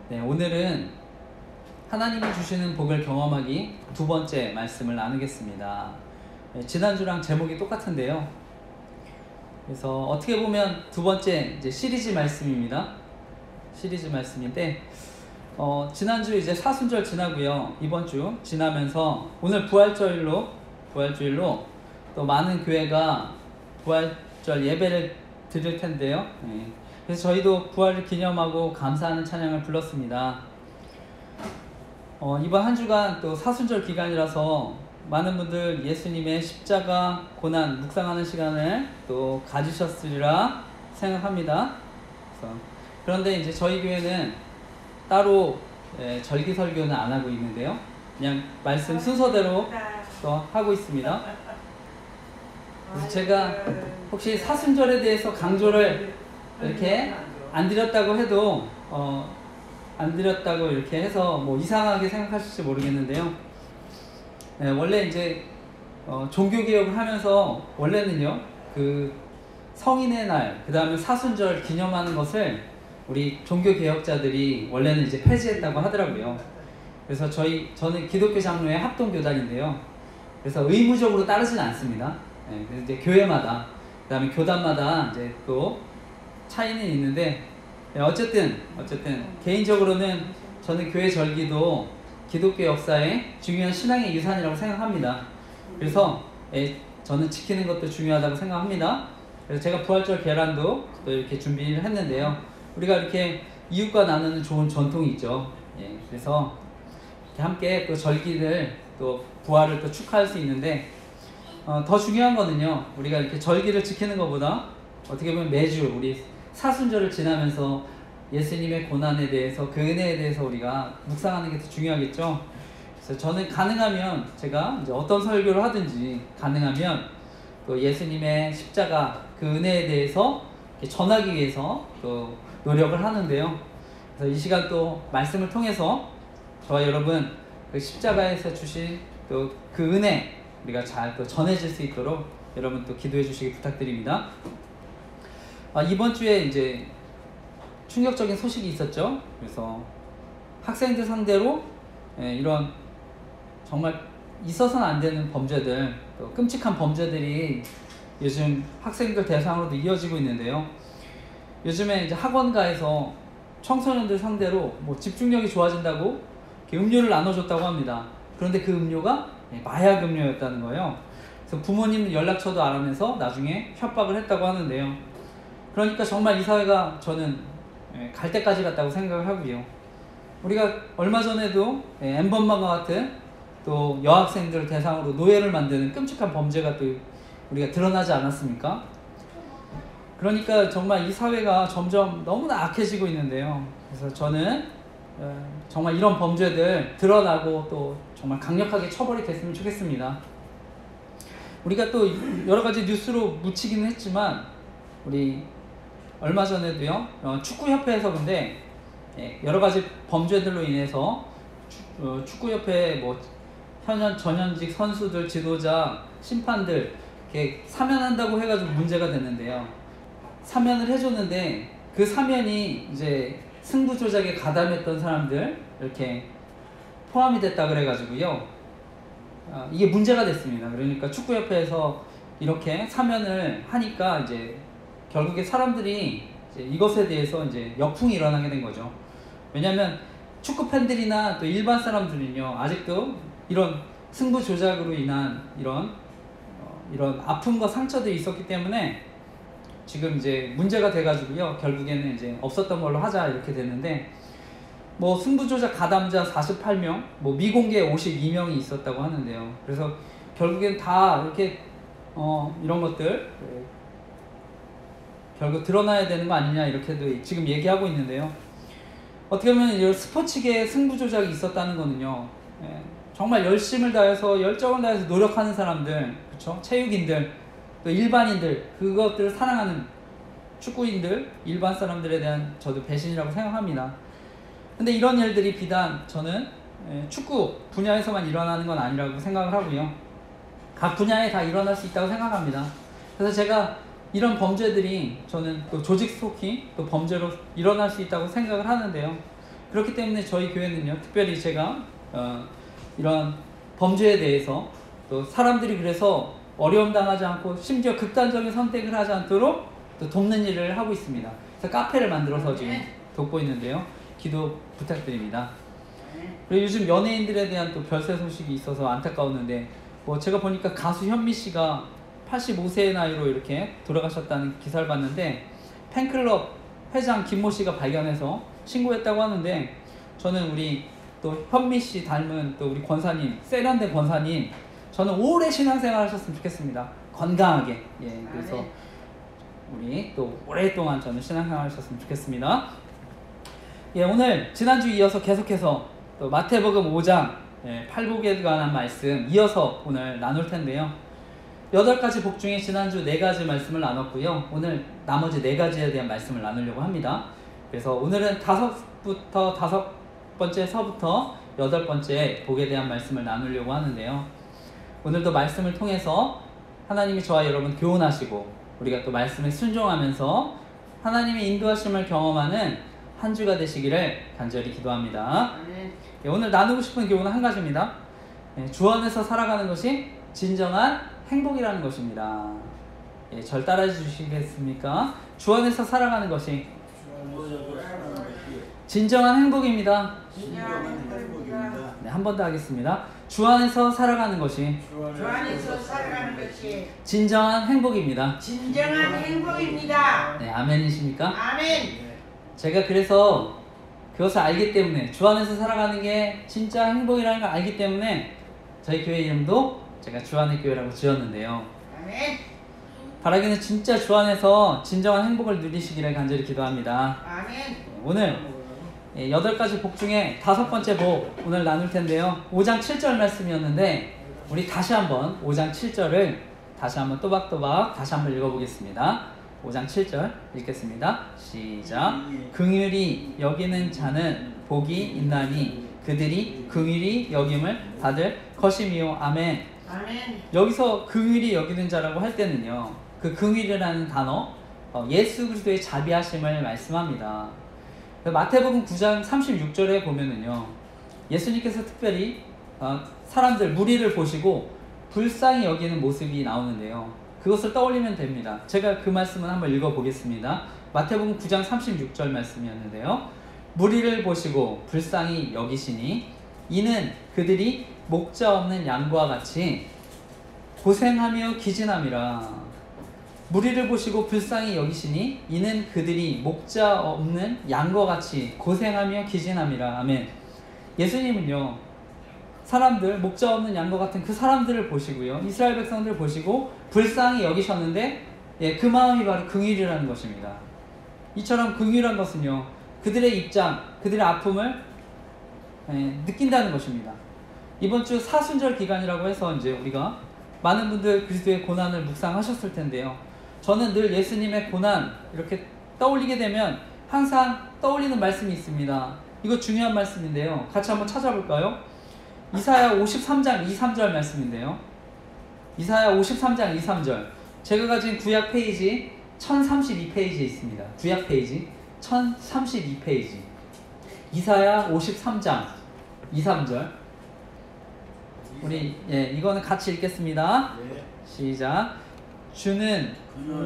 네, 오늘은 하나님이 주시는 복을 경험하기 두 번째 말씀을 나누겠습니다. 네, 지난주랑 제목이 똑같은데요. 그래서 어떻게 보면 두 번째 이제 시리즈 말씀입니다. 시리즈 말씀인데, 지난주 이제 사순절 지나고요. 이번 주 지나면서 오늘 부활주일로 또 많은 교회가 부활절 예배를 드릴 텐데요. 네. 그래서 저희도 부활을 기념하고 감사하는 찬양을 불렀습니다. 이번 한 주간 또 사순절 기간이라서 많은 분들 예수님의 십자가 고난 묵상하는 시간을 또 가지셨으리라 생각합니다. 그런데 이제 저희 교회는 따로 절기 설교는 안 하고 있는데요. 그냥 말씀 순서대로 또 하고 있습니다. 그래서 제가 혹시 사순절에 대해서 강조를 이렇게 안 드렸다고 해도 안 드렸다고 이렇게 해서 뭐 이상하게 생각하실지 모르겠는데요. 원래 이제 종교개혁을 하면서 원래는요, 그 성인의 날, 그 다음에 사순절 기념하는 것을 우리 종교개혁자들이 원래는 이제 폐지했다고 하더라고요. 그래서 저는 기독교 장로의 합동교단인데요. 그래서 의무적으로 따르지는 않습니다. 그래서 이제 교회마다, 그 다음에 교단마다 이제 또 차이는 있는데, 어쨌든 개인적으로는 저는 교회 절기도 기독교 역사의 중요한 신앙의 유산이라고 생각합니다. 그래서 저는 지키는 것도 중요하다고 생각합니다. 그래서 제가 부활절 계란도 또 이렇게 준비를 했는데요. 우리가 이렇게 이웃과 나누는 좋은 전통이 있죠. 그래서 이렇게 함께 또 절기를 또 부활을 또 축하할 수 있는데, 더 중요한 거는요, 우리가 이렇게 절기를 지키는 것보다 어떻게 보면 매주 우리 사순절을 지나면서 예수님의 고난에 대해서, 그 은혜에 대해서 우리가 묵상하는 게 더 중요하겠죠. 그래서 저는 가능하면 제가 이제 어떤 설교를 하든지 가능하면 또 예수님의 십자가 그 은혜에 대해서 전하기 위해서 또 노력을 하는데요. 그래서 이 시간 또 말씀을 통해서 저와 여러분 그 십자가에서 주신 또 그 은혜 우리가 잘 또 전해질 수 있도록 여러분 또 기도해 주시기 부탁드립니다. 이번 주에 이제 충격적인 소식이 있었죠. 그래서 학생들 상대로 이런 정말 있어서는 안 되는 범죄들, 또 끔찍한 범죄들이 요즘 학생들 대상으로도 이어지고 있는데요. 요즘에 이제 학원가에서 청소년들 상대로 뭐 집중력이 좋아진다고 음료를 나눠줬다고 합니다. 그런데 그 음료가 마약 음료였다는 거예요. 그래서 부모님 연락처도 알아내서 나중에 협박을 했다고 하는데요. 그러니까 정말 이 사회가 저는 갈 때까지 갔다고 생각을 하고요. 우리가 얼마 전에도 엠번방과 같은 또 여학생들 대상으로 노예를 만드는 끔찍한 범죄가 또 우리가 드러나지 않았습니까? 그러니까 정말 이 사회가 점점 너무나 악해지고 있는데요. 그래서 저는 정말 이런 범죄들 드러나고 또 정말 강력하게 처벌이 됐으면 좋겠습니다. 우리가 또 여러 가지 뉴스로 묻히기는 했지만 우리 얼마 전에도요, 축구협회에서 근데 여러 가지 범죄들로 인해서 축구협회 뭐 전현직 선수들, 지도자, 심판들 이렇게 사면한다고 해가지고 문제가 됐는데요. 사면을 해줬는데 그 사면이 이제 승부 조작에 가담했던 사람들 이렇게 포함이 됐다 그래가지고요. 이게 문제가 됐습니다. 그러니까 축구협회에서 이렇게 사면을 하니까 이제 결국에 사람들이 이제 이것에 대해서 이제 역풍이 일어나게 된 거죠. 왜냐하면 축구 팬들이나 또 일반 사람들은요, 아직도 이런 승부 조작으로 인한 이런 아픔과 상처들이 있었기 때문에 지금 이제 문제가 돼가지고요, 결국에는 이제 없었던 걸로 하자 이렇게 됐는데, 뭐 승부 조작 가담자 48명, 뭐 미공개 52명이 있었다고 하는데요. 그래서 결국엔 다 이렇게 이런 것들 결국 드러나야 되는 거 아니냐 이렇게도 지금 얘기하고 있는데요. 어떻게 보면 이 스포츠계에 승부 조작이 있었다는 거는요, 정말 열심을 다해서 열정을 다해서 노력하는 사람들, 그렇죠? 체육인들, 또 일반인들, 그것들을 사랑하는 축구인들, 일반 사람들에 대한 저도 배신이라고 생각합니다. 근데 이런 일들이 비단 저는 축구 분야에서만 일어나는 건 아니라고 생각을 하고요. 각 분야에 다 일어날 수 있다고 생각합니다. 그래서 제가 이런 범죄들이 저는 또 조직 스토킹, 또 범죄로 일어날 수 있다고 생각을 하는데요. 그렇기 때문에 저희 교회는요, 특별히 제가 이런 범죄에 대해서 또 사람들이 그래서 어려움 당하지 않고 심지어 극단적인 선택을 하지 않도록 또 돕는 일을 하고 있습니다. 그래서 카페를 만들어서 지금 돕고 있는데요. 기도 부탁드립니다. 그리고 요즘 연예인들에 대한 또 별세 소식이 있어서 안타까웠는데, 뭐 제가 보니까 가수 현미 씨가 85세의 나이로 이렇게 돌아가셨다는 기사를 봤는데, 팬클럽 회장 김모 씨가 발견해서 신고했다고 하는데, 저는 우리 또 현미 씨 닮은 또 우리 권사님, 세련된 권사님, 저는 오래 신앙생활 하셨으면 좋겠습니다. 건강하게. 예, 그래서 우리 또 오랫동안 저는 신앙생활 하셨으면 좋겠습니다. 예, 오늘 지난주 이어서 계속해서 또 마태복음 5장 팔복에 관한 말씀 이어서 오늘 나눌 텐데요. 8가지 복 중에 지난주 4가지 말씀을 나눴고요. 오늘 나머지 4가지에 대한 말씀을 나누려고 합니다. 그래서 오늘은 5번째 서부터 8번째 복에 대한 말씀을 나누려고 하는데요. 오늘도 말씀을 통해서 하나님이 저와 여러분 교훈하시고, 우리가 또 말씀에 순종하면서 하나님의 인도하심을 경험하는 한 주가 되시기를 간절히 기도합니다. 예, 오늘 나누고 싶은 교훈은 한 가지입니다. 주 안에서 살아가는 것이 진정한 행복이라는 것입니다. 예, 절 따라해 주시겠습니까? 주 안에서 살아가는 것이 진정한 행복입니다. 네, 한 번 더 하겠습니다. 주 안에서 살아가는 것이 진정한 행복입니다. 진정한 행복입니다. 네, 아멘이십니까? 아멘. 제가 그래서 그것을 알기 때문에, 주 안에서 살아가는 게 진짜 행복이라는 걸 알기 때문에 저희 교회 이름도 제가 주안의 교회라고 지었는데요. 아멘. 바라기는 진짜 주 안에서 진정한 행복을 누리시기를 간절히 기도합니다. 아멘. 오늘 8가지 복 중에 5번째 복 오늘 나눌 텐데요. 5장 7절 말씀이었는데, 우리 다시 한번 5장 7절을 다시 한번 또박또박 다시 한번 읽어보겠습니다. 5장 7절 읽겠습니다. 시작. 긍휼히 여기는 자는 복이 있나니 그들이 긍휼히 여김을 받을 것이미요. 아멘. 아멘. 여기서 긍휼히 여기는 자라고 할 때는요, 그 긍휼이라는 단어, 예수 그리스도의 자비하심을 말씀합니다. 마태복음 9장 36절에 보면은요, 예수님께서 특별히 사람들 무리를 보시고 불쌍히 여기는 모습이 나오는데요, 그것을 떠올리면 됩니다. 제가 그 말씀을 한번 읽어보겠습니다. 마태복음 9장 36절 말씀이었는데요, 무리를 보시고 불쌍히 여기시니 이는 그들이 목자 없는 양과 같이 고생하며 기진함이라. 무리를 보시고 불쌍히 여기시니 이는 그들이 목자 없는 양과 같이 고생하며 기진함이라. 아멘. 예수님은요, 사람들, 목자 없는 양과 같은 그 사람들을 보시고요, 이스라엘 백성들을 보시고 불쌍히 여기셨는데, 예, 그 마음이 바로 긍휼이라는 것입니다. 이처럼 긍휼한 것은요, 그들의 입장, 그들의 아픔을 느낀다는 것입니다. 이번 주 사순절 기간이라고 해서 이제 우리가 많은 분들 그리스도의 고난을 묵상하셨을 텐데요, 저는 늘 예수님의 고난 이렇게 떠올리게 되면 항상 떠올리는 말씀이 있습니다. 이거 중요한 말씀인데요, 같이 한번 찾아볼까요? 이사야 53장 2-3절 말씀인데요, 이사야 53장 2-3절, 제가 가진 구약 페이지 1032페이지에 있습니다. 구약 페이지 1032페이지, 이사야 53장 2-3절. 우리 이거는 같이 읽겠습니다. 시작.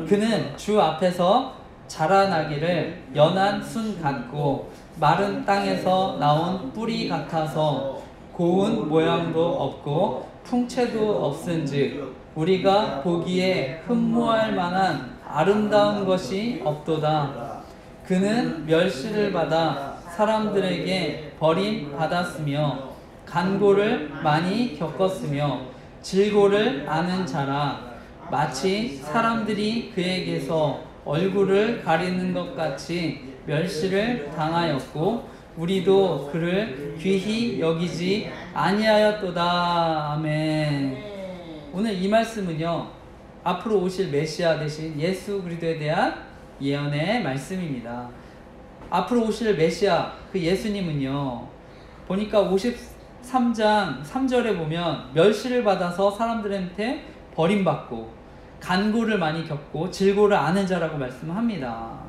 그는 주 앞에서 자라나기를 연한 순 같고 마른 땅에서 나온 뿌리 같아서 고운 모양도 없고 풍채도 없은즉 우리가 보기에 흠모할 만한 아름다운 것이 없도다. 그는 멸시를 받아 사람들에게 버림받았으며 간고를 많이 겪었으며 질고를 아는 자라. 마치 사람들이 그에게서 얼굴을 가리는 것 같이 멸시를 당하였고 우리도 그를 귀히 여기지 아니하였도다. 아멘. 오늘 이 말씀은요, 앞으로 오실 메시아 되신 예수 그리스도에 대한 예언의 말씀입니다. 앞으로 오실 메시아, 그 예수님은요, 보니까 53장 3절에 보면 멸시를 받아서 사람들한테 버림받고 간고를 많이 겪고 질고를 아는 자라고 말씀합니다.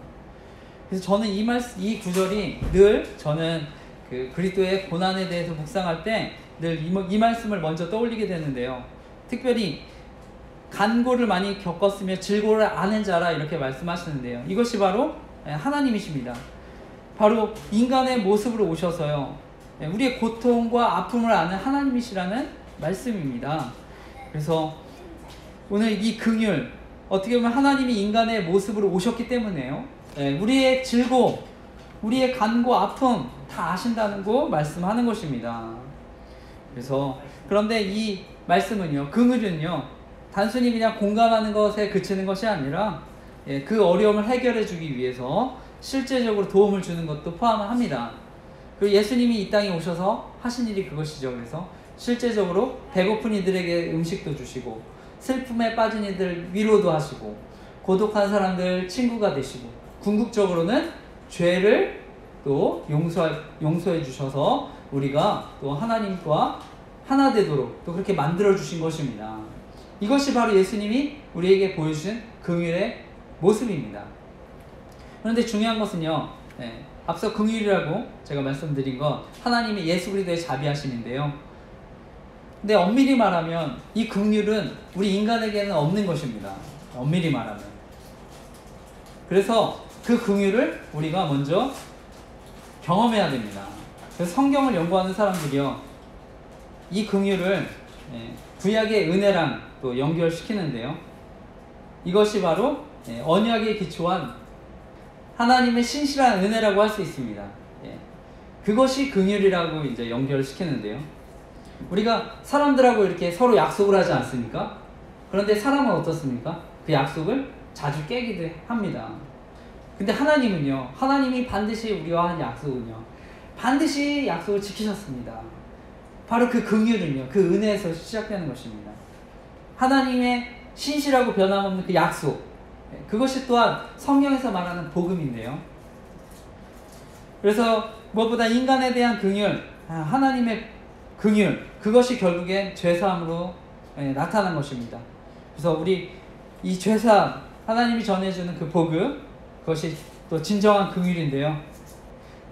그래서 저는 이 구절이 늘 저는 그 그리스도의 고난에 대해서 묵상할 때 늘 이 말씀을 먼저 떠올리게 되는데요. 특별히 간고를 많이 겪었으며 질고를 아는 자라 이렇게 말씀하시는데요. 이것이 바로 하나님이십니다. 바로 인간의 모습으로 오셔서요, 우리의 고통과 아픔을 아는 하나님이시라는 말씀입니다. 그래서 오늘 이 긍휼, 어떻게 보면 하나님이 인간의 모습으로 오셨기 때문에요, 우리의 즐거움, 우리의 간고, 아픔 다 아신다는 거 말씀하는 것입니다. 그래서 그런데 이 말씀은요, 긍휼은요, 단순히 그냥 공감하는 것에 그치는 것이 아니라 그 어려움을 해결해 주기 위해서 실제적으로 도움을 주는 것도 포함합니다. 그리고 예수님이 이 땅에 오셔서 하신 일이 그것이죠. 그래서 실제적으로 배고픈 이들에게 음식도 주시고, 슬픔에 빠진 이들 위로도 하시고, 고독한 사람들 친구가 되시고, 궁극적으로는 죄를 또 용서해 주셔서 우리가 또 하나님과 하나 되도록 또 그렇게 만들어 주신 것입니다. 이것이 바로 예수님이 우리에게 보여주신 긍휼의 모습입니다. 그런데 중요한 것은요, 앞서 긍휼이라고 제가 말씀드린 건 하나님의 예수 그리스도의 자비하심인데요. 근데 엄밀히 말하면 이 긍휼은 우리 인간에게는 없는 것입니다. 엄밀히 말하면. 그래서 그 긍휼을 우리가 먼저 경험해야 됩니다. 그래서 성경을 연구하는 사람들이요, 이 긍휼을 구약의 은혜랑 또 연결시키는데요. 이것이 바로 언약에 기초한 하나님의 신실한 은혜라고 할 수 있습니다. 그것이 긍휼이라고 이제 연결시키는데요. 우리가 사람들하고 이렇게 서로 약속을 하지 않습니까? 그런데 사람은 어떻습니까? 그 약속을 자주 깨기도 합니다. 근데 하나님은요, 하나님이 반드시 우리와 한 약속은요, 반드시 약속을 지키셨습니다. 바로 그 긍휼은요, 그 은혜에서 시작되는 것입니다. 하나님의 신실하고 변함없는 그 약속, 그것이 또한 성경에서 말하는 복음인데요. 그래서 무엇보다 인간에 대한 긍휼, 하나님의 긍휼, 그것이 결국엔 죄사함으로 나타난 것입니다. 그래서 우리 이 죄사함, 하나님이 전해주는 그 복음, 그것이 또 진정한 긍휼인데요.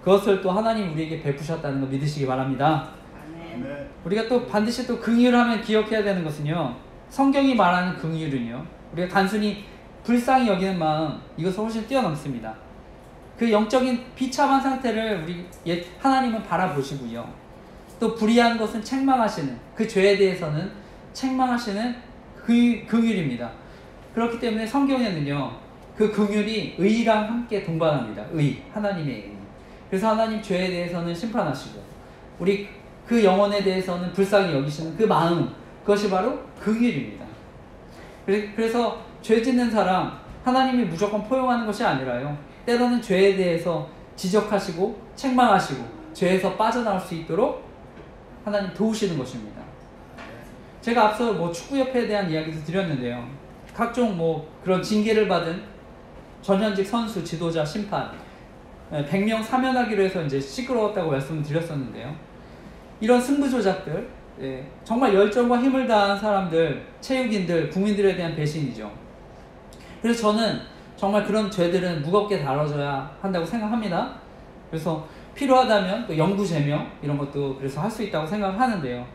그것을 또 하나님 우리에게 베푸셨다는 거 믿으시기 바랍니다. 아멘. 우리가 또 반드시 또 긍휼하면 기억해야 되는 것은요, 성경이 말하는 긍휼은요, 우리가 단순히 불쌍히 여기는 마음, 이것을 훨씬 뛰어넘습니다. 그 영적인 비참한 상태를 하나님은 바라보시고요, 또 불의한 것은 책망하시는, 그 죄에 대해서는 책망하시는 그 긍휼입니다. 그렇기 때문에 성경에는요, 그 긍휼이 의랑 함께 동반합니다. 하나님의 의. 그래서 하나님 죄에 대해서는 심판하시고, 우리 그 영혼에 대해서는 불쌍히 여기시는 그 마음, 그것이 바로 긍휼입니다. 그래서 죄 짓는 사람, 하나님이 무조건 포용하는 것이 아니라요, 때로는 죄에 대해서 지적하시고 책망하시고 죄에서 빠져나올 수 있도록 하나님 도우시는 것입니다. 제가 앞서 축구협회에 대한 이야기도 드렸는데요, 각종 그런 징계를 받은 전현직 선수, 지도자, 심판 100명 사면하기로 해서 이제 시끄러웠다고 말씀을 드렸었는데요, 이런 승부조작들, 정말 열정과 힘을 다한 사람들, 체육인들, 국민들에 대한 배신이죠. 그래서 저는 정말 그런 죄들은 무겁게 다뤄져야 한다고 생각합니다. 그래서 필요하다면 또 영구 제명 이런 것도 그래서 할 수 있다고 생각하는데요.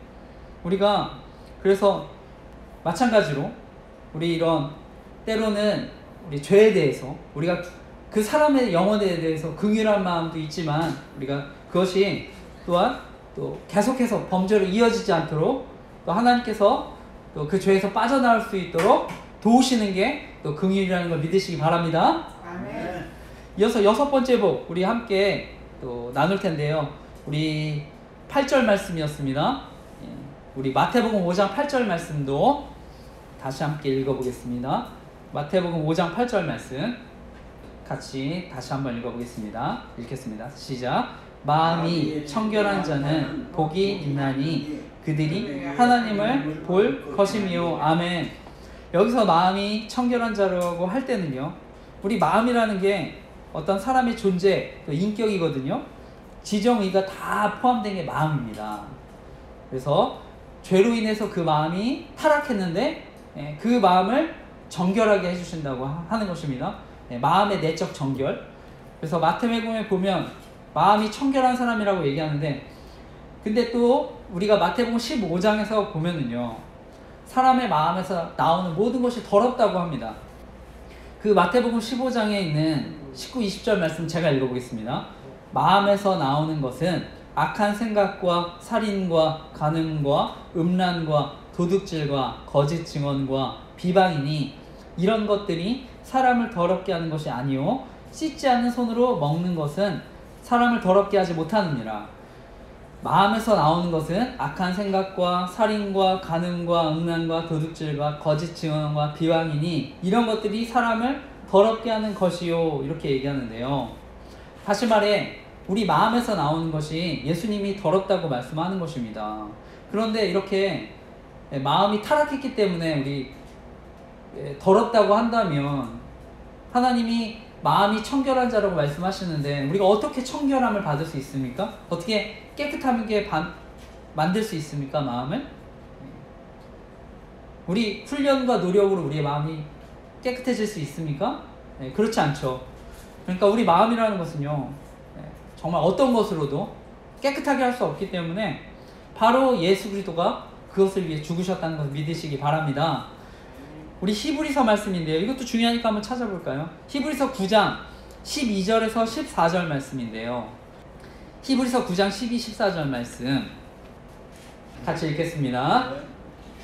우리가 그래서 마찬가지로 우리 이런 때로는 우리 죄에 대해서 우리가 그 사람의 영혼에 대해서 긍휼한 마음도 있지만, 우리가 그것이 또한 또 계속해서 범죄로 이어지지 않도록 또 하나님께서 또 그 죄에서 빠져나올 수 있도록 도우시는 게 또 긍휼이라는 걸 믿으시기 바랍니다. 아멘. 이어서 6번째 복 우리 함께 또 나눌 텐데요. 우리 8절 말씀이었습니다. 우리 마태복음 5장 8절 말씀도 다시 함께 읽어보겠습니다. 마태복음 5장 8절 말씀 같이 다시 한번 읽어보겠습니다. 읽겠습니다. 시작. 마음이 청결한 자는 복이 있나니 그들이 하나님을 볼 것이미요. 아멘. 여기서 마음이 청결한 자라고 할 때는요, 우리 마음이라는 게 어떤 사람의 존재, 인격이거든요. 지정의가 다 포함된 게 마음입니다. 그래서 죄로 인해서 그 마음이 타락했는데 그 마음을 정결하게 해주신다고 하는 것입니다. 마음의 내적 정결. 그래서 마태복음에 보면 마음이 청결한 사람이라고 얘기하는데, 근데 또 우리가 마태복음 15장에서 보면은요, 사람의 마음에서 나오는 모든 것이 더럽다고 합니다. 그 마태복음 15장에 있는 19, 20절 말씀 제가 읽어보겠습니다. 마음에서 나오는 것은 악한 생각과 살인과 간음과 음란과 도둑질과 거짓 증언과 비방이니 이런 것들이 사람을 더럽게 하는 것이 아니요 씻지 않는 손으로 먹는 것은 사람을 더럽게 하지 못하느니라. 마음에서 나오는 것은 악한 생각과 살인과 간음과 음란과 도둑질과 거짓 증언과 비방이니 이런 것들이 사람을 더럽게 하는 것이요, 이렇게 얘기하는데요. 다시 말해 우리 마음에서 나오는 것이 예수님이 더럽다고 말씀하는 것입니다. 그런데 이렇게 마음이 타락했기 때문에 우리 더럽다고 한다면, 하나님이 마음이 청결한 자라고 말씀하시는데 우리가 어떻게 청결함을 받을 수 있습니까? 어떻게 깨끗하게 만들 수 있습니까? 마음을? 우리 훈련과 노력으로 우리의 마음이 깨끗해질 수 있습니까? 그렇지 않죠. 그러니까 우리 마음이라는 것은요, 정말 어떤 것으로도 깨끗하게 할 수 없기 때문에 바로 예수 그리스도가 그것을 위해 죽으셨다는 것을 믿으시기 바랍니다. 우리 히브리서 말씀인데요, 이것도 중요하니까 한번 찾아볼까요? 히브리서 9장 12절에서 14절 말씀인데요, 히브리서 9장 12, 14절 말씀 같이 읽겠습니다.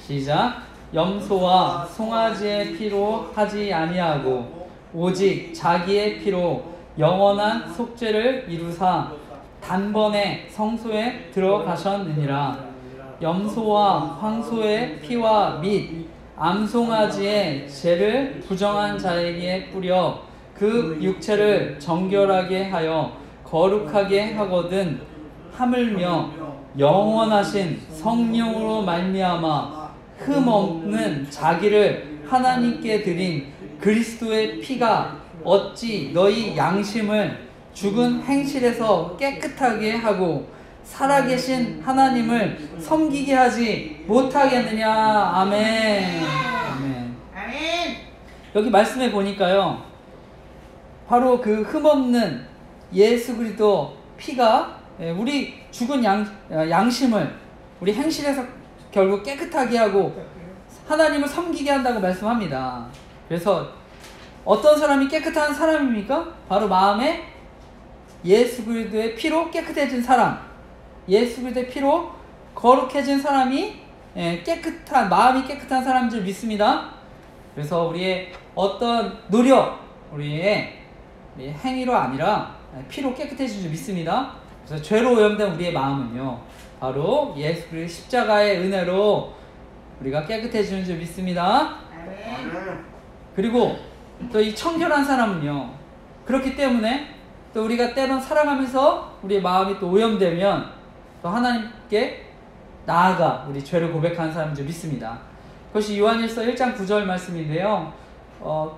시작. 염소와 송아지의 피로 하지 아니하고 오직 자기의 피로 영원한 속죄를 이루사 단번에 성소에 들어가셨느니라. 염소와 황소의 피와 및 암송아지의 죄를 부정한 자에게 뿌려 그 육체를 정결하게 하여 거룩하게 하거든 하물며 영원하신 성령으로 말미암아 흠없는 자기를 하나님께 드린 그리스도의 피가 어찌 너희 양심을 죽은 행실에서 깨끗하게 하고 살아계신 하나님을 섬기게 하지 못하겠느냐. 아멘. 아멘. 아멘. 여기 말씀해 보니까요, 바로 그 흠없는 예수 그리스도 피가 우리 죽은 양심을 우리 행실에서 결국 깨끗하게 하고 하나님을 섬기게 한다고 말씀합니다. 그래서 어떤 사람이 깨끗한 사람입니까? 바로 마음에 예수 그리스도의 피로 깨끗해진 사람, 예수 그리스도의 피로 거룩해진 사람이 깨끗한, 마음이 깨끗한 사람인 줄 믿습니다. 그래서 우리의 어떤 노력, 우리의 행위로 아니라 피로 깨끗해진 줄 믿습니다. 그래서 죄로 오염된 우리의 마음은요, 바로 예수 그리스도 십자가의 은혜로 우리가 깨끗해지는 줄 믿습니다. 아멘. 그리고 또 이 청결한 사람은요, 그렇기 때문에 또 우리가 때론 살아가면서 우리의 마음이 또 오염되면 또 하나님께 나아가 우리 죄를 고백하는 사람인 줄 믿습니다. 그것이 요한일서 1장 9절 말씀인데요,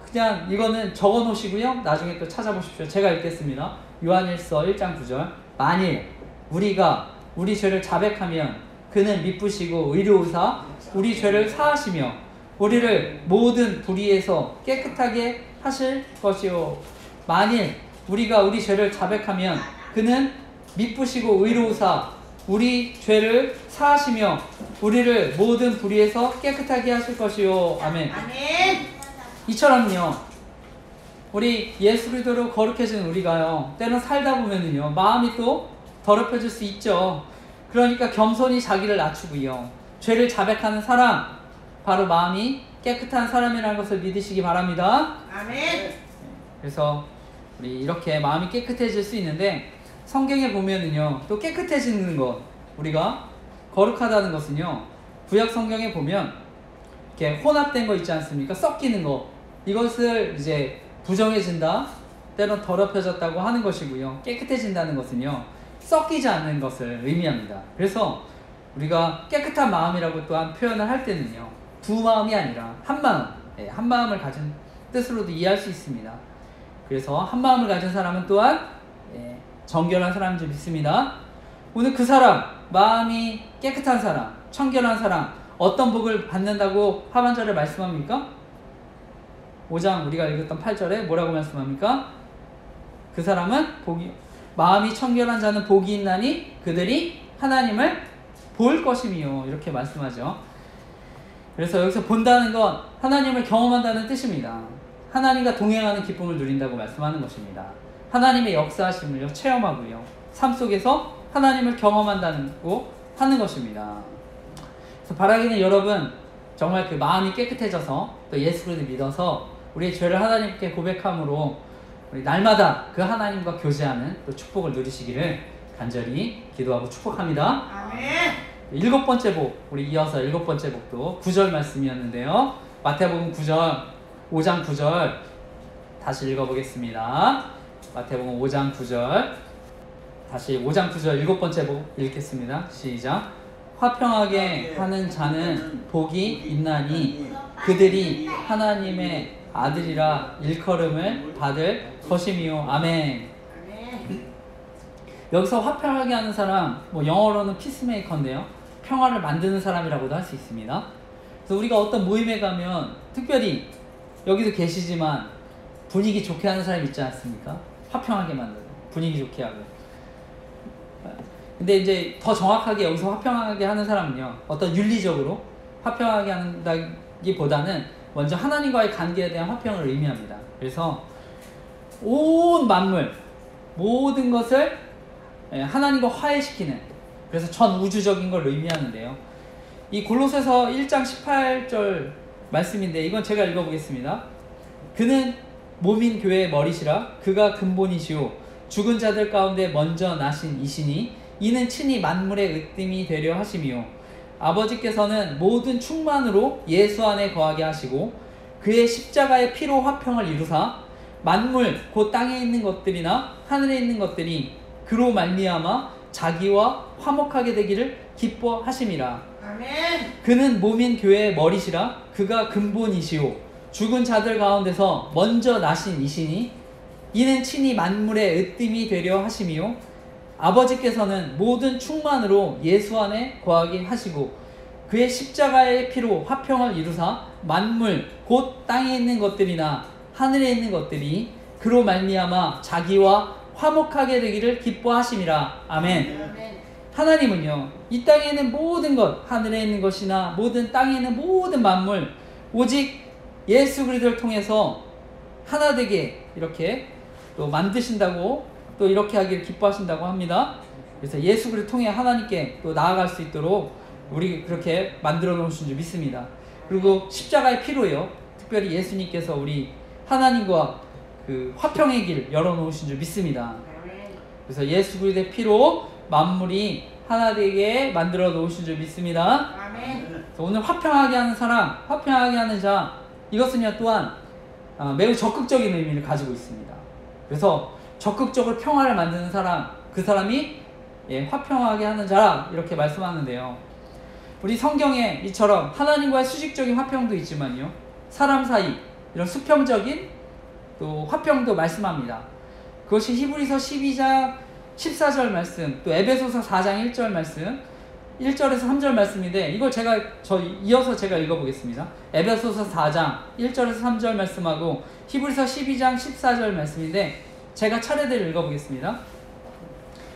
그냥 이거는 적어 놓으시고요, 나중에 또 찾아보십시오. 제가 읽겠습니다. 요한일서 1장 9절. 만일 우리가 우리 죄를 자백하면 그는 미쁘시고 의로우사 우리 죄를 사하시며 우리를 모든 불의에서 깨끗하게 하실 것이요. 만일 우리가 우리 죄를 자백하면 그는 미쁘시고 의로우사 우리 죄를 사하시며 우리를 모든 불의에서 깨끗하게 하실 것이요. 아멘. 아멘. 이처럼요, 우리 예수 그리스도로 거룩해진 우리가요, 때는 살다 보면은요, 마음이 또 더럽혀질 수 있죠. 그러니까 겸손히 자기를 낮추고요, 죄를 자백하는 사람, 바로 마음이 깨끗한 사람이라는 것을 믿으시기 바랍니다. 아멘. 그래서 우리 이렇게 마음이 깨끗해질 수 있는데, 성경에 보면은요, 또 깨끗해지는 것, 우리가 거룩하다는 것은요, 구약 성경에 보면 이렇게 혼합된 거 있지 않습니까? 섞이는 거, 이것을 이제 부정해진다, 때론 더럽혀졌다고 하는 것이고요, 깨끗해진다는 것은요, 섞이지 않는 것을 의미합니다. 그래서 우리가 깨끗한 마음이라고 또한 표현을 할 때는요, 두 마음이 아니라 한 마음, 한 마음을 가진 뜻으로도 이해할 수 있습니다. 그래서 한 마음을 가진 사람은 또한 정결한 사람인 줄 믿습니다. 오늘 그 사람, 마음이 깨끗한 사람, 청결한 사람, 어떤 복을 받는다고 하반절에 말씀합니까? 5장 우리가 읽었던 8절에 뭐라고 말씀합니까? 그 사람은 복이 마음이 청결한 자는 복이 있나니 그들이 하나님을 볼 것이며 이렇게 말씀하죠. 그래서 여기서 본다는 건 하나님을 경험한다는 뜻입니다. 하나님과 동행하는 기쁨을 누린다고 말씀하는 것입니다. 하나님의 역사하심을 체험하고요. 삶 속에서 하나님을 경험한다고 하는 것입니다. 그래서 바라기는 여러분 정말 그 마음이 깨끗해져서 또 예수 그리스도를 믿어서 우리의 죄를 하나님께 고백함으로 우리 날마다 그 하나님과 교제하는 또 축복을 누리시기를 간절히 기도하고 축복합니다. 아멘. 7번째 복, 우리 이어서 7번째 복도 9절 말씀이었는데요. 마태복음 5장 9절 다시 읽어보겠습니다. 마태복음 5장 9절 다시 5장 9절 7번째 복 읽겠습니다. 시작. 화평하게 하는 자는 복이 있나니 그들이 하나님의 아들이라 일컬음을 받을 것이미요. 아멘. 아멘. 여기서 화평하게 하는 사람, 뭐 영어로는 피스메이커인데요. 평화를 만드는 사람이라고도 할 수 있습니다. 그래서 우리가 어떤 모임에 가면 특별히 여기도 계시지만 분위기 좋게 하는 사람이 있지 않습니까? 화평하게 만드는, 분위기 좋게 하고. 근데 이제 더 정확하게 여기서 화평하게 하는 사람은요, 어떤 윤리적으로 화평하게 한다기보다는 먼저 하나님과의 관계에 대한 화평을 의미합니다. 그래서 온 만물, 모든 것을 하나님과 화해시키는, 그래서 전 우주적인 걸 의미하는데요. 이 골로새서 1장 18절 말씀인데 이건 제가 읽어보겠습니다. 그는 몸인 교회의 머리시라 그가 근본이시오 죽은 자들 가운데 먼저 나신 이시니 이는 친히 만물의 으뜸이 되려 하심이요 아버지께서는 모든 충만으로 예수 안에 거하게 하시고 그의 십자가의 피로 화평을 이루사 만물 곧 땅에 있는 것들이나 하늘에 있는 것들이 그로 말미암아 자기와 화목하게 되기를 기뻐하심이라. 아멘. 그는 몸인 교회의 머리시라 그가 근본이시오 죽은 자들 가운데서 먼저 나신 이시니 이는 친히 만물의 으뜸이 되려 하심이요 아버지께서는 모든 충만으로 예수 안에 거하게 하시고 그의 십자가의 피로 화평을 이루사 만물 곧 땅에 있는 것들이나 하늘에 있는 것들이 그로 말미암아 자기와 화목하게 되기를 기뻐하심이라. 아멘. 아멘. 하나님은요 이 땅에 있는 모든 것, 하늘에 있는 것이나 모든 땅에 있는 모든 만물 오직 예수 그리스도를 통해서 하나 되게 이렇게 또 만드신다고 또 이렇게 하기를 기뻐하신다고 합니다. 그래서 예수 그리스도를 통해 하나님께 또 나아갈 수 있도록 우리 그렇게 만들어 놓으신 줄 믿습니다. 그리고 십자가의 피로요 특별히 예수님께서 우리 하나님과 그 화평의 길 열어 놓으신 줄 믿습니다. 그래서 예수 그리스도의 피로 만물이 하나 되게 만들어 놓으신 줄 믿습니다. 아멘. 오늘 화평하게 하는 사람, 화평하게 하는 자, 이것은요 또한 매우 적극적인 의미를 가지고 있습니다. 그래서 적극적으로 평화를 만드는 사람, 그 사람이 화평하게 하는 자 이렇게 말씀하는데요. 우리 성경에 이처럼 하나님과의 수직적인 화평도 있지만요, 사람 사이 이런 수평적인 또 화평도 말씀합니다. 그것이 히브리서 12장 14절 말씀, 또 에베소서 4장 1절 말씀, 1절에서 3절 말씀인데 이걸 이어서 제가 읽어보겠습니다. 에베소서 4장 1절에서 3절 말씀하고 히브리서 12장 14절 말씀인데 제가 차례대로 읽어보겠습니다.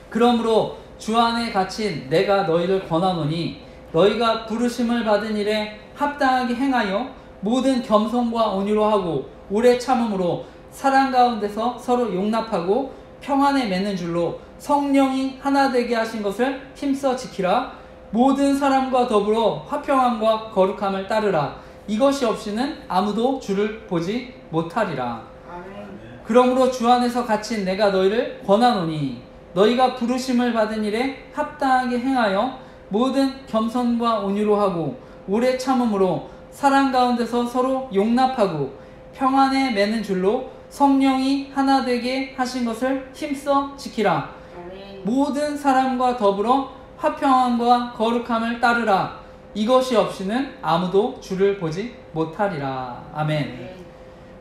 그러므로 주 안에 갇힌 내가 너희를 권하노니 너희가 부르심을 받은 일에 합당하게 행하여 모든 겸손과 온유로 하고 오래 참음으로 사랑 가운데서 서로 용납하고 평안에 맺는 줄로 성령이 하나 되게 하신 것을 힘써 지키라. 모든 사람과 더불어 화평함과 거룩함을 따르라. 이것이 없이는 아무도 주를 보지 못하리라. 아멘. 그러므로 주 안에서 갇힌 내가 너희를 권하노니 너희가 부르심을 받은 일에 합당하게 행하여 모든 겸손과 온유로 하고 오래 참음으로 사랑 가운데서 서로 용납하고 평안에 맺는 줄로 성령이 하나 되게 하신 것을 힘써 지키라. 아멘. 모든 사람과 더불어 화평함과 거룩함을 따르라. 이것이 없이는 아무도 주를 보지 못하리라. 아멘.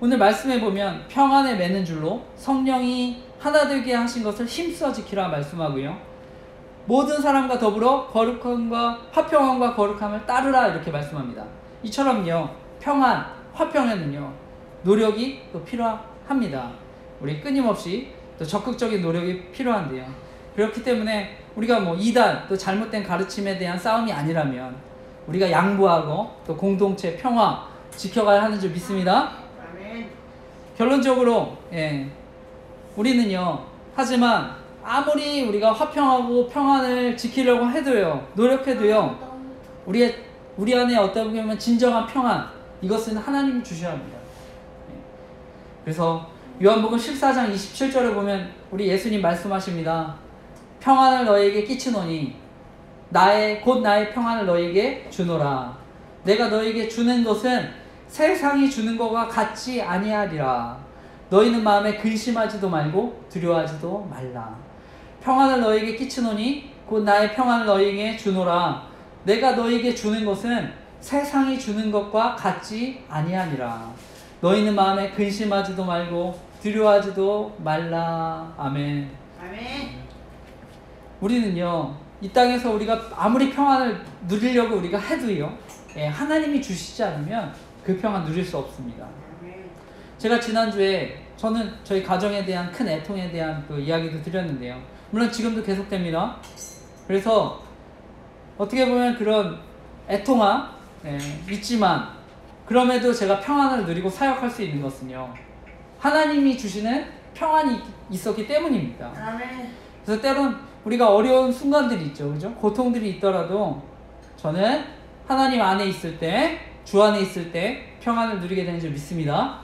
오늘 말씀해 보면 평안에 맺는 줄로 성령이 하나 되게 하신 것을 힘써 지키라 말씀하고요. 모든 사람과 더불어 거룩함과 화평함과 거룩함을 따르라 이렇게 말씀합니다. 이처럼요 평안, 화평에는요 노력이 또 필요합니다. 우리 끊임없이 또 적극적인 노력이 필요한데요. 그렇기 때문에 우리가 뭐 이단 또 잘못된 가르침에 대한 싸움이 아니라면 우리가 양보하고 또 공동체 평화 지켜가야 하는 줄 믿습니다. 아멘. 결론적으로 우리는요, 하지만 아무리 우리가 화평하고 평안을 지키려고 해도요, 노력해도요, 우리 안에 어떻게 보면 진정한 평안, 이것은 하나님이 주셔야 합니다. 그래서 요한복음 14장 27절에 보면 우리 예수님 말씀하십니다. 평안을 너에게 끼치노니 곧 나의 평안을 너에게 주노라. 내가 너에게 주는 것은 세상이 주는 것과 같지 아니하리라. 너희는 마음에 근심하지도 말고 두려워하지도 말라. 평안을 너에게 끼치노니 곧 나의 평안을 너에게 주노라. 내가 너에게 주는 것은 세상이 주는 것과 같지 아니하니라. 너희는 마음에 근심하지도 말고 두려워하지도 말라. 아멘. 아멘. 우리는요, 이 땅에서 우리가 아무리 평안을 누리려고 우리가 해도요, 하나님이 주시지 않으면 그 평안 누릴 수 없습니다. 아멘. 제가 지난주에 저는 저희 가정에 대한 큰 애통에 대한 그 이야기도 드렸는데요. 물론 지금도 계속됩니다. 그래서 어떻게 보면 그런 애통함 있지만 그럼에도 제가 평안을 누리고 사역할 수 있는 것은요, 하나님이 주시는 평안이 있었기 때문입니다. 아멘. 그래서 때론 우리가 어려운 순간들이 있죠, 그죠? 고통들이 있더라도 저는 하나님 안에 있을 때, 주 안에 있을 때 평안을 누리게 되는 줄 믿습니다.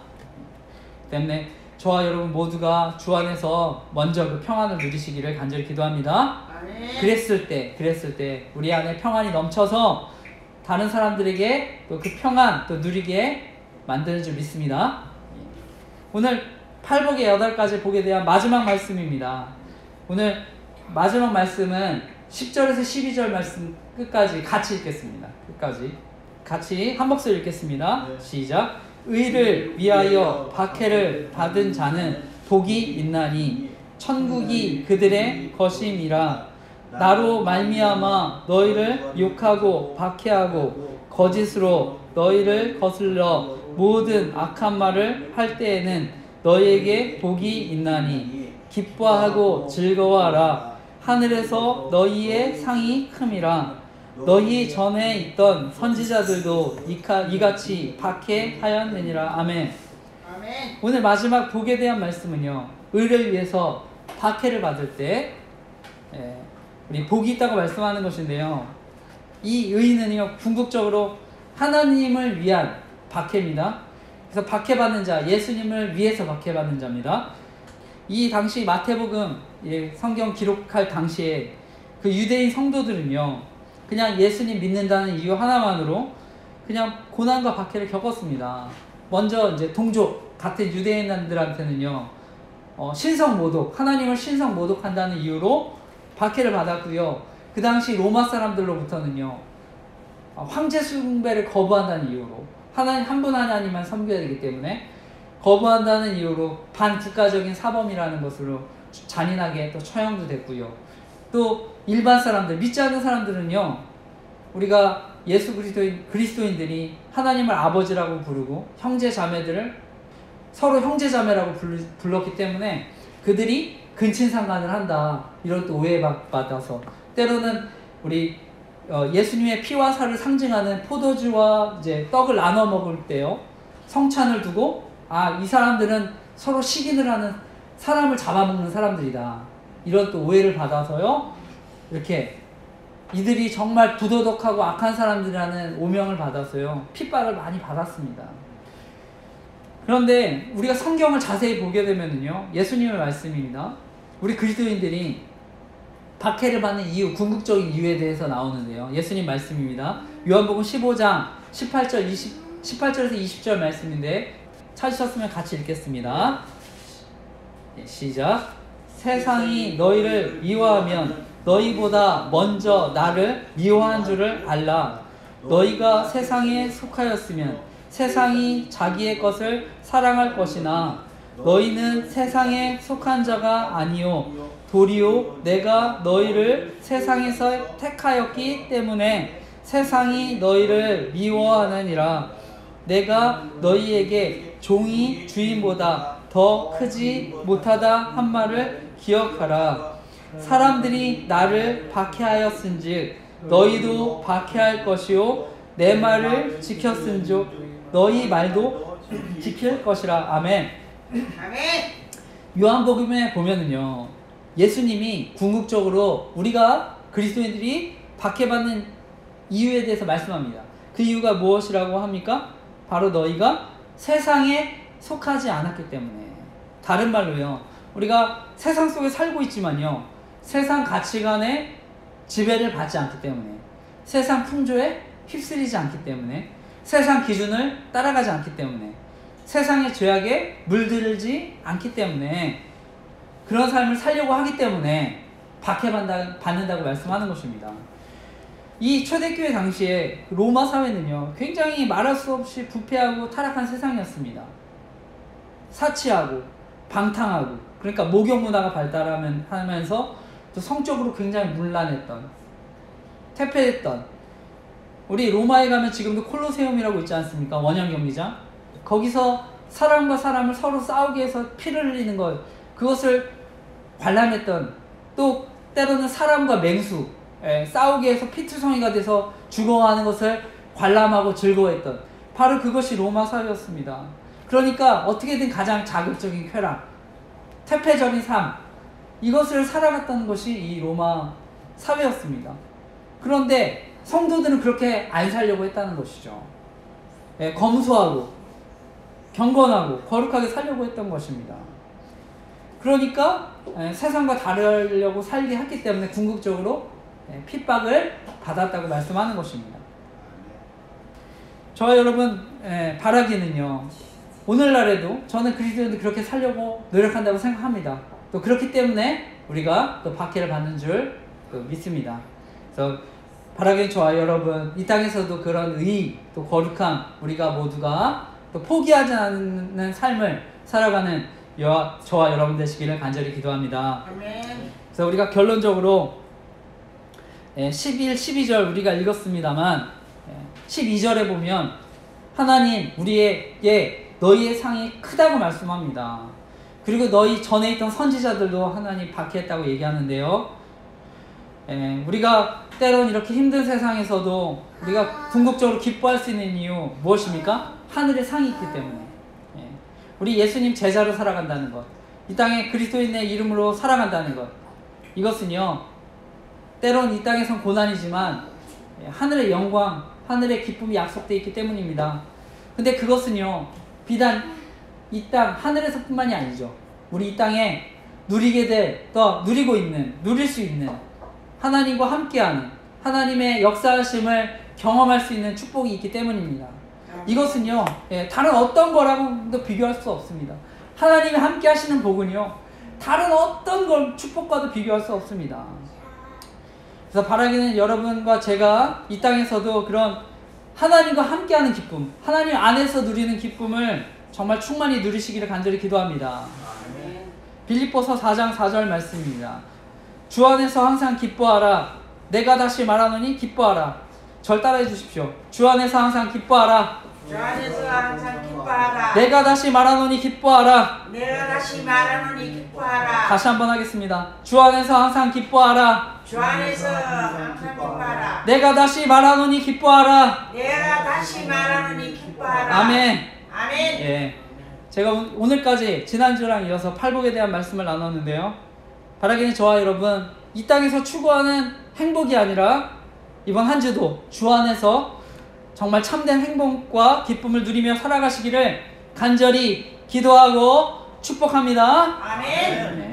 때문에 저와 여러분 모두가 주 안에서 먼저 그 평안을 누리시기를 간절히 기도합니다. 아멘. 그랬을 때 우리 안에 평안이 넘쳐서 다른 사람들에게 또 그 평안 또 누리게 만드는 줄 믿습니다. 오늘 팔복의 8가지 복에 대한 마지막 말씀입니다. 오늘 마지막 말씀은 10절에서 12절 말씀 끝까지 같이 읽겠습니다. 끝까지 같이 한 목소리 읽겠습니다. 시작. 의를 위하여 박해를 받은 자는 복이 있나니 천국이 그들의 것임이라. 나로 말미암아 너희를 욕하고 박해하고 거짓으로 너희를 거슬러 모든 악한 말을 할 때에는 너희에게 복이 있나니 기뻐하고 즐거워하라. 하늘에서 너희의 상이 큼이라. 너희 전에 있던 선지자들도 이같이 박해하였느니라. 아멘. 아멘. 오늘 마지막 복에 대한 말씀은요, 의를 위해서 박해를 받을 때 우리 복이 있다고 말씀하는 것인데요, 이 의는요 궁극적으로 하나님을 위한 박해입니다. 그래서 박해받는 자, 예수님을 위해서 박해받는 자입니다. 이 당시 마태복음 성경 기록할 당시에 그 유대인 성도들은요, 그냥 예수님 믿는다는 이유 하나만으로 그냥 고난과 박해를 겪었습니다. 먼저 이제 동족 같은 유대인들한테는요, 신성 모독, 하나님을 신성 모독한다는 이유로 박해를 받았고요. 그 당시 로마 사람들로부터는요, 황제 숭배를 거부한다는 이유로, 하나님 한 분 하나님만 섬겨야 되기 때문에 거부한다는 이유로 반국가적인 사범이라는 것으로 잔인하게 또 처형도 됐고요. 또 일반 사람들, 믿지 않는 사람들은요, 우리가 예수 그리스도인들이 하나님을 아버지라고 부르고 형제 자매들을 서로 형제 자매라고 불렀기 때문에 그들이 근친상간을 한다, 이런 또 오해받아서 때로는 우리 예수님의 피와 살을 상징하는 포도주와 이제 떡을 나눠 먹을 때요, 성찬을 두고 이 사람들은 서로 시기를 하는, 사람을 잡아먹는 사람들이다, 이런 또 오해를 받아서요, 이렇게 이들이 정말 부도덕하고 악한 사람들이라는 오명을 받아서요, 핍박을 많이 받았습니다. 그런데 우리가 성경을 자세히 보게 되면요, 예수님의 말씀입니다. 우리 그리스도인들이 박해를 받는 이유, 궁극적인 이유에 대해서 나오는데요, 예수님 말씀입니다. 요한복음 15장 18절에서 20절 말씀인데 찾으셨으면 같이 읽겠습니다. 시작. 세상이 너희를 미워하면 너희보다 먼저 나를 미워한 줄을 알라. 너희가 세상에 속하였으면 세상이 자기의 것을 사랑할 것이나 너희는 세상에 속한 자가 아니요 도리어 내가 너희를 세상에서 택하였기 때문에 세상이 너희를 미워하느니라. 내가 너희에게 종이 주인보다 더 크지 못하다 한 말을 기억하라. 사람들이 나를 박해하였은즉 너희도 박해할 것이요 내 말을 지켰은즉 너희 말도 지킬 것이라. 아멘. 아멘. 요한복음에 보면은요, 예수님이 궁극적으로 우리가 그리스도인들이 박해받는 이유에 대해서 말씀합니다. 그 이유가 무엇이라고 합니까? 바로 너희가 세상에 속하지 않았기 때문에. 다른 말로요, 우리가 세상 속에 살고 있지만요, 세상 가치관에 지배를 받지 않기 때문에, 세상 풍조에 휩쓸리지 않기 때문에, 세상 기준을 따라가지 않기 때문에, 세상의 죄악에 물들지 않기 때문에, 그런 삶을 살려고 하기 때문에 박해받는다고 말씀하는 것입니다. 이 초대교회 당시에 로마 사회는요, 굉장히 말할 수 없이 부패하고 타락한 세상이었습니다. 사치하고 방탕하고, 그러니까 목욕 문화가 발달하면서 또 성적으로 굉장히 문란했던, 퇴폐했던, 우리 로마에 가면 지금도 콜로세움이라고 있지 않습니까? 원형 경기장. 거기서 사람과 사람을 서로 싸우게 해서 피를 흘리는 것, 그것을 관람했던, 또 때로는 사람과 맹수, 싸우게 해서 피투성이가 돼서 죽어가는 것을 관람하고 즐거워했던, 바로 그것이 로마 사회였습니다. 그러니까 어떻게든 가장 자극적인 쾌락, 퇴폐적인 삶, 이것을 살아갔던 것이 이 로마 사회였습니다. 그런데 성도들은 그렇게 안 살려고 했다는 것이죠. 검소하고 경건하고 거룩하게 살려고 했던 것입니다. 그러니까 세상과 다르려고 살게 했기 때문에 궁극적으로 핍박을 받았다고 말씀하는 것입니다. 저와 여러분 바라기는요, 오늘날에도 저는 그리스도인들 그렇게 살려고 노력한다고 생각합니다. 또 그렇기 때문에 우리가 또 박해를 받는 줄 믿습니다. 그래서 바라기는 저와 여러분 이 땅에서도 그런 의, 또 거룩함, 우리가 모두가 또 포기하지 않는 삶을 살아가는 저와 여러분 되시기를 간절히 기도합니다. 아멘. 그래서 우리가 결론적으로 11, 12절 우리가 읽었습니다만 12절에 보면 하나님 우리에게 너희의 상이 크다고 말씀합니다. 그리고 너희 전에 있던 선지자들도 하나님 박해했다고 얘기하는데요. 우리가 때론 이렇게 힘든 세상에서도 우리가 궁극적으로 기뻐할 수 있는 이유 무엇입니까? 하늘의 상이 있기 때문에. 우리 예수님 제자로 살아간다는 것, 이 땅에 그리스도인의 이름으로 살아간다는 것, 이것은요 때론 이 땅에선 고난이지만 하늘의 영광, 하늘의 기쁨이 약속되어 있기 때문입니다. 근데 그것은요 비단 이 땅 하늘에서 뿐만이 아니죠. 우리 이 땅에 누리게 될, 또 누리고 있는, 누릴 수 있는 하나님과 함께하는 하나님의 역사하심을 경험할 수 있는 축복이 있기 때문입니다. 이것은요 다른 어떤 거랑도 비교할 수 없습니다. 하나님이 함께 하시는 복은요 다른 어떤 걸 축복과도 비교할 수 없습니다. 그래서 바라기는 여러분과 제가 이 땅에서도 그런 하나님과 함께하는 기쁨, 하나님 안에서 누리는 기쁨을 정말 충만히 누리시기를 간절히 기도합니다. 빌립보서 4장 4절 말씀입니다. 주 안에서 항상 기뻐하라. 내가 다시 말하노니 기뻐하라. 절 따라해 주십시오. 주 안에서 항상 기뻐하라. 주 안에서 항상 기뻐하라. 내가 다시 말하노니 기뻐하라. 내가 다시 말하노니 기뻐하라. 다시 한번 하겠습니다. 주 안에서 항상 기뻐하라. 주 안에서 항상 기뻐하라. 내가 다시 말하노니 기뻐하라. 내가 다시 말하노니 기뻐하라. 아멘. 아멘. 예, 제가 오늘까지 지난주랑 이어서 팔복에 대한 말씀을 나눴는데요. 바라기는 저와 여러분 이 땅에서 추구하는 행복이 아니라 이번 한 주도 주 안에서 정말 참된 행복과 기쁨을 누리며 살아가시기를 간절히 기도하고 축복합니다. 아멘.